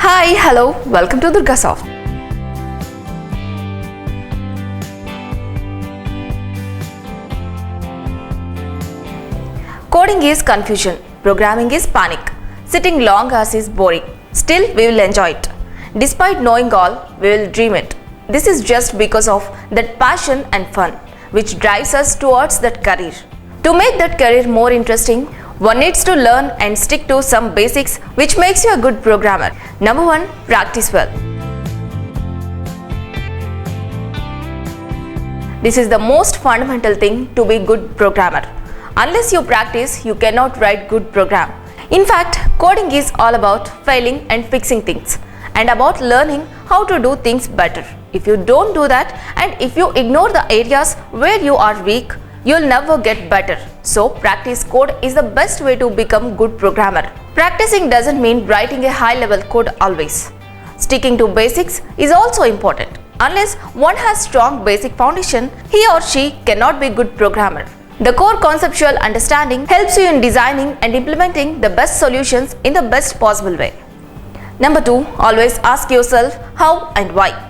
Hi, hello, welcome to Durgasoft. Coding is confusion, programming is panic, sitting long hours is boring. Still, we will enjoy it. Despite knowing all, we will dream it. This is just because of that passion and fun, which drives us towards that career. To make that career more interesting, one needs to learn and stick to some basics which makes you a good programmer. Number 1, practice well. This is the most fundamental thing to be good programmer. Unless you practice, you cannot write good program. In fact, coding is all about failing and fixing things and about learning how to do things better. If you don't do that and if you ignore the areas where you are weak, you'll never get better. So practice code is the best way to become good programmer. Practicing doesn't mean writing a high level code always. Sticking to basics is also important. Unless one has strong basic foundation, he or she cannot be good programmer. The core conceptual understanding helps you in designing and implementing the best solutions in the best possible way. Number 2, always ask yourself how and why.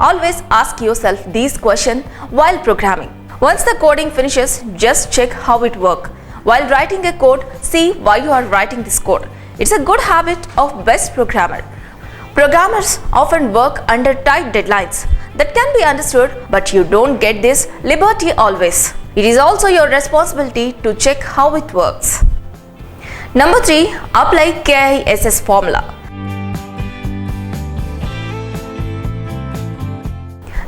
Always ask yourself these questions while programming. Once the coding finishes, just check how it works. While writing a code, see why you are writing this code. It's a good habit of best programmer. Programmers often work under tight deadlines that can be understood, but you don't get this liberty always. It is also your responsibility to check how it works. Number 3, apply KISS formula.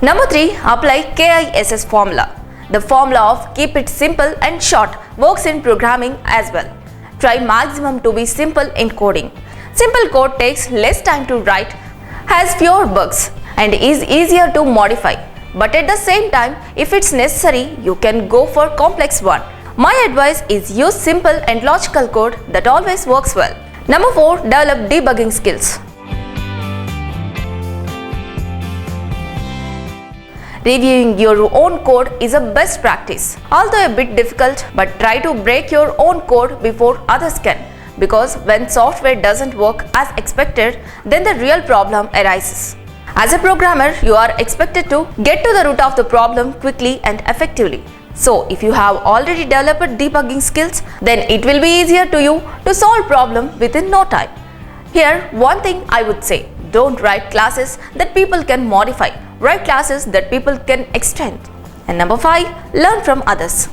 Number 3, apply KISS formula. The formula of keep it simple and short works in programming as well. Try maximum to be simple in coding. Simple code takes less time to write, has fewer bugs, and is easier to modify. But at the same time, if it's necessary, you can go for complex one. My advice is use simple and logical code that always works well. Number 4, develop debugging skills. Reviewing your own code is a best practice. Although a bit difficult, but try to break your own code before others can. Because when software doesn't work as expected, then the real problem arises. As a programmer, you are expected to get to the root of the problem quickly and effectively. So, if you have already developed debugging skills, then it will be easier to you to solve problem within no time. Here, one thing I would say, don't write classes that people can modify. Write classes that people can extend. And number 5, learn from others.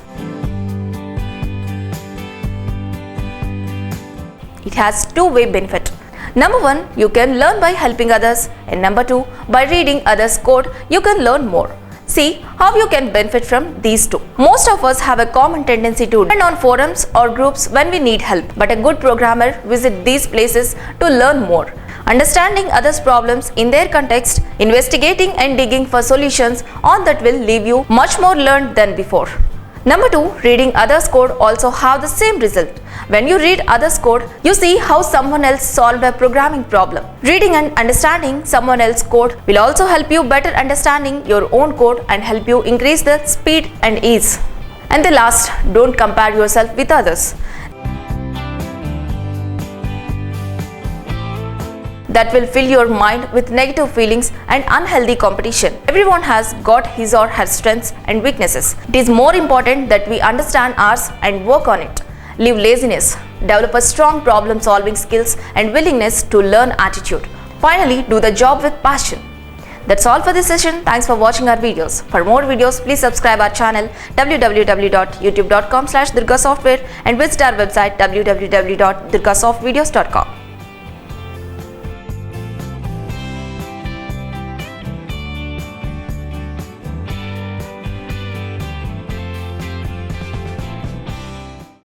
It has two-way benefit. Number 1, you can learn by helping others, and number 2, by reading others' code, you can learn more. See how you can benefit from these two. Most of us have a common tendency to depend on forums or groups when we need help, but a good programmer visits these places to learn more. Understanding others' problems in their context, investigating and digging for solutions on that will leave you much more learned than before. Number 2, reading others' code also have the same result. When you read others' code, you see how someone else solved a programming problem. Reading and understanding someone else's code will also help you better understanding your own code and help you increase the speed and ease. And the last, don't compare yourself with others. That will fill your mind with negative feelings and unhealthy competition. Everyone has got his or her strengths and weaknesses. It is more important that we understand ours and work on it. Leave laziness. Develop a strong problem-solving skills and willingness to learn attitude. Finally, do the job with passion. That's all for this session. Thanks for watching our videos. For more videos, please subscribe our channel www.youtube.com/durgasoftware and visit our website www.durgasoftvideos.com.